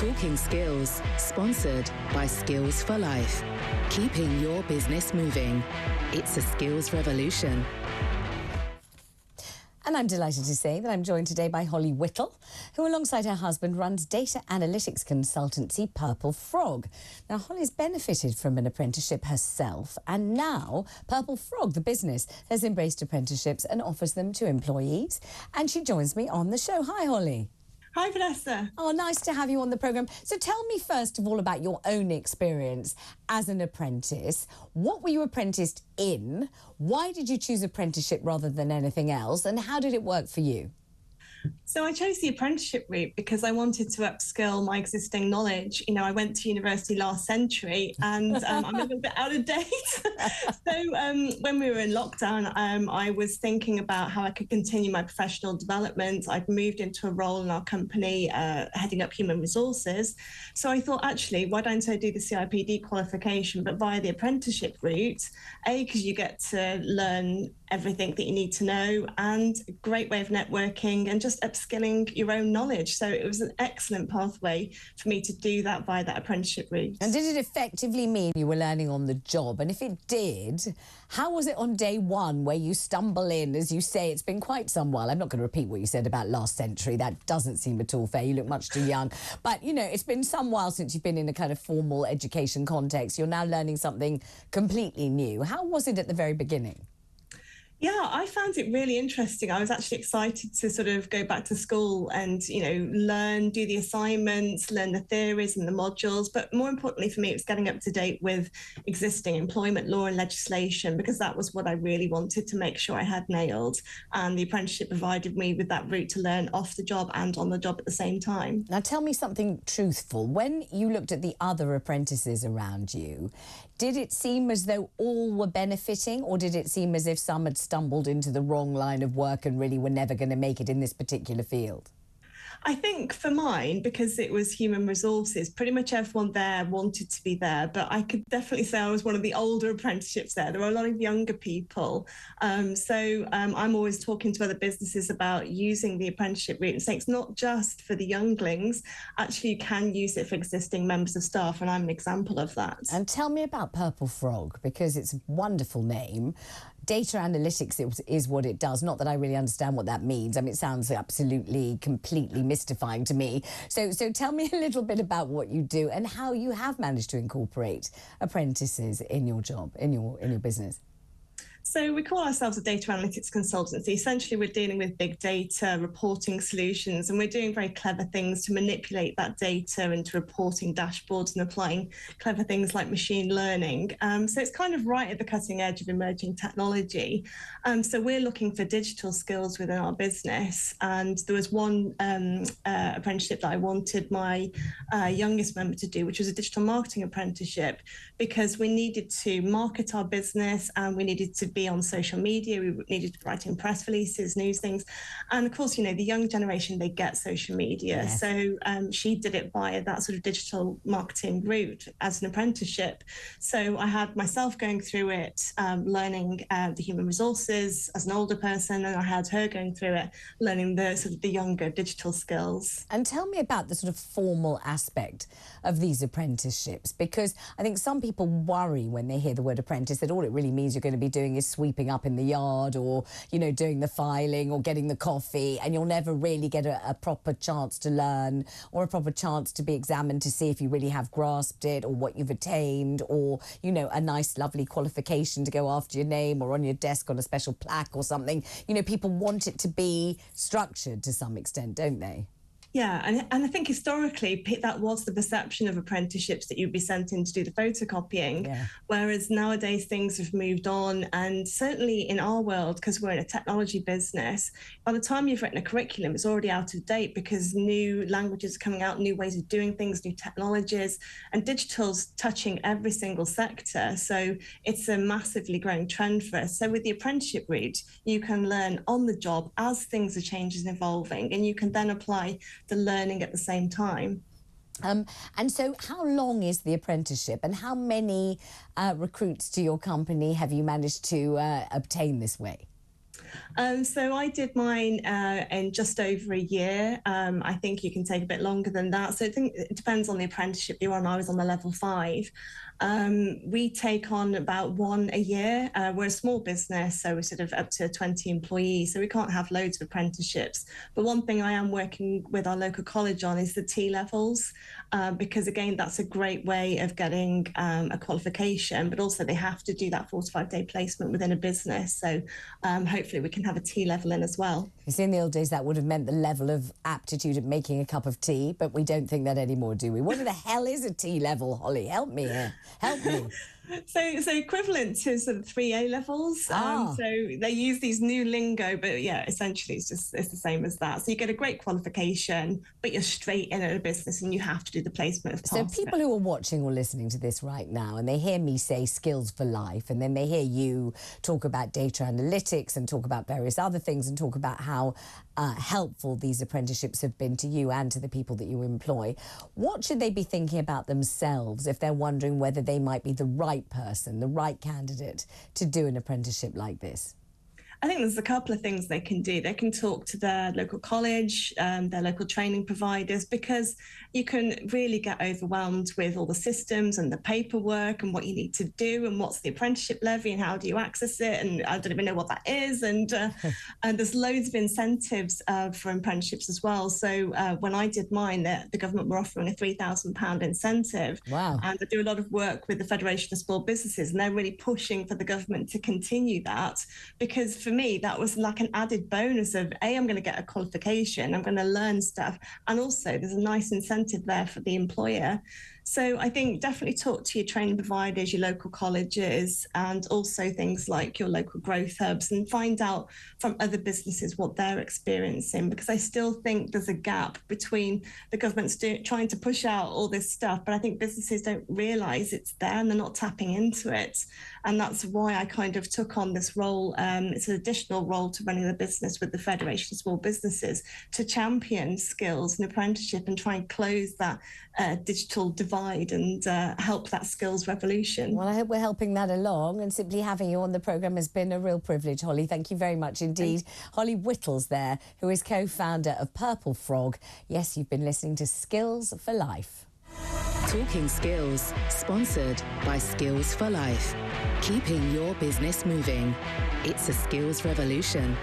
Talking Skills, sponsored by Skills for Life. Keeping your business moving. It's a skills revolution. And I'm delighted to say that I'm joined today by Hollie Whittles, who alongside her husband runs data analytics consultancy Purple Frog. Now, Hollie's benefited from an apprenticeship herself, and now Purple Frog, the business, has embraced apprenticeships and offers them to employees. And she joins me on the show. Hi, Hollie. Hi, Vanessa. Oh, nice to have you on the programme. So tell me first of all about your own experience as an apprentice. What were you apprenticed in? Why did you choose apprenticeship rather than anything else? And how did it work for you? So I chose the apprenticeship route because I wanted to upskill my existing knowledge. You know, I went to university last century and I'm a little bit out of date. So when we were in lockdown, I was thinking about how I could continue my professional development. I'd moved into a role in our company, heading up human resources. So I thought, actually, why don't I do the CIPD qualification, but via the apprenticeship route? Because you get to learn everything that you need to know, and a great way of networking and just upskilling your own knowledge. So it was an excellent pathway for me to do that via that apprenticeship route. And did it effectively mean you were learning on the job? And if it did, how was it on day one where you stumble in, as you say, it's been quite some while. I'm not going to repeat what you said about last century. That doesn't seem at all fair. You look much too young. But, you know, it's been some while since you've been in a kind of formal education context. You're now learning something completely new. How was it at the very beginning? Yeah, I found it really interesting. I was actually excited to sort of go back to school and, you know, learn, do the assignments, learn the theories and the modules. But more importantly for me, it was getting up to date with existing employment law and legislation, because that was what I really wanted to make sure I had nailed. And the apprenticeship provided me with that route to learn off the job and on the job at the same time. Now, tell me something truthful. When you looked at the other apprentices around you, did it seem as though all were benefiting, or did it seem as if some had stumbled into the wrong line of work and really were never going to make it in this particular field? I think for mine, because it was human resources, pretty much everyone there wanted to be there. But I could definitely say I was one of the older apprenticeships there. There were a lot of younger people. So I'm always talking to other businesses about using the apprenticeship route and saying it's not just for the younglings. Actually, you can use it for existing members of staff, and I'm an example of that. And tell me about Purple Frog, because it's a wonderful name. Data analytics is what it does. Not that I really understand what that means. I mean, it sounds absolutely, completely mystifying to me. So tell me a little bit about what you do and how you have managed to incorporate apprentices in your job, in your business. So we call ourselves a data analytics consultancy. Essentially, we're dealing with big data, reporting solutions, and we're doing very clever things to manipulate that data into reporting dashboards and applying clever things like machine learning. So it's kind of right at the cutting edge of emerging technology. So we're looking for digital skills within our business. And there was one apprenticeship that I wanted my youngest member to do, which was a digital marketing apprenticeship, because we needed to market our business and we needed to be on social media. We needed to be writing press releases, news things. And of course, you know, the young generation, they get social media. Yes. So she did it via that sort of digital marketing route as an apprenticeship. So I had myself going through it, learning the human resources as an older person, and I had her going through it, learning the sort of the younger digital skills. And tell me about the sort of formal aspect of these apprenticeships, because I think some people worry when they hear the word apprentice that all it really means you're going to be doing is sweeping up in the yard, or, you know, doing the filing or getting the coffee, and you'll never really get a proper chance to learn or a proper chance to be examined to see if you really have grasped it or what you've attained, or, you know, a nice lovely qualification to go after your name or on your desk on a special plaque or something. You know, people want it to be structured to some extent, don't they? Yeah, and I think historically that was the perception of apprenticeships, that you'd be sent in to do the photocopying, whereas nowadays things have moved on. And certainly in our world, because we're in a technology business, by the time you've written a curriculum, it's already out of date because new languages are coming out, new ways of doing things, new technologies, and digital's touching every single sector. So it's a massively growing trend for us. So with the apprenticeship route, you can learn on the job as things are changing and evolving, and you can then apply the learning at the same time. And so how long is the apprenticeship, and how many recruits to your company have you managed to obtain this way? So I did mine in just over a year. I think you can take a bit longer than that. So I think it depends on the apprenticeship you're on. I was on the level 5. We take on about 1 a year. We're a small business, so we're sort of up to 20 employees, so we can't have loads of apprenticeships. But one thing I am working with our local college on is the T levels, because again, that's a great way of getting a qualification, but also they have to do that 45-day placement within a business. So hopefully we can have a T level in as well. You see, in the old days, that would have meant the level of aptitude at making a cup of tea, but we don't think that anymore, do we? What the hell is a T level, Hollie? Help me here. Help me. So equivalent to sort of 3 A levels. So they use these new lingo, but yeah, essentially it's the same as that. So you get a great qualification, but you're straight in at a business and you have to do the placement of So people who are watching or listening to this right now, and they hear me say skills for life, and then they hear you talk about data analytics and talk about various other things and talk about how helpful these apprenticeships have been to you and to the people that you employ. What should they be thinking about themselves if they're wondering whether they might be the right person, the right candidate to do an apprenticeship like this? I think there's a couple of things they can do. They can talk to their local college, their local training providers, because you can really get overwhelmed with all the systems and the paperwork and what you need to do and what's the apprenticeship levy and how do you access it, and I don't even know what that is. And there's loads of incentives for apprenticeships as well. So when I did mine, the government were offering a £3,000 incentive. Wow. And I do a lot of work with the Federation of Small Businesses, and they're really pushing for the government to continue that, because for me, that was like an added bonus of, A, I'm going to get a qualification, I'm going to learn stuff, and also there's a nice incentive there for the employer. So I think definitely talk to your training providers, your local colleges, and also things like your local growth hubs, and find out from other businesses what they're experiencing, because I still think there's a gap between the government's trying to push out all this stuff, but I think businesses don't realise it's there and they're not tapping into it. And that's why I kind of took on this role. It's an additional role to running the business with the Federation of Small Businesses, to champion skills and apprenticeship and try and close that digital divide and help that skills revolution. Well, I hope we're helping that along, and simply having you on the programme has been a real privilege, Hollie. Thank you very much indeed. Hollie Whittles there, who is co-founder of Purple Frog. Yes, you've been listening to Skills for Life. Talking Skills, sponsored by Skills for Life. Keeping your business moving. It's a skills revolution.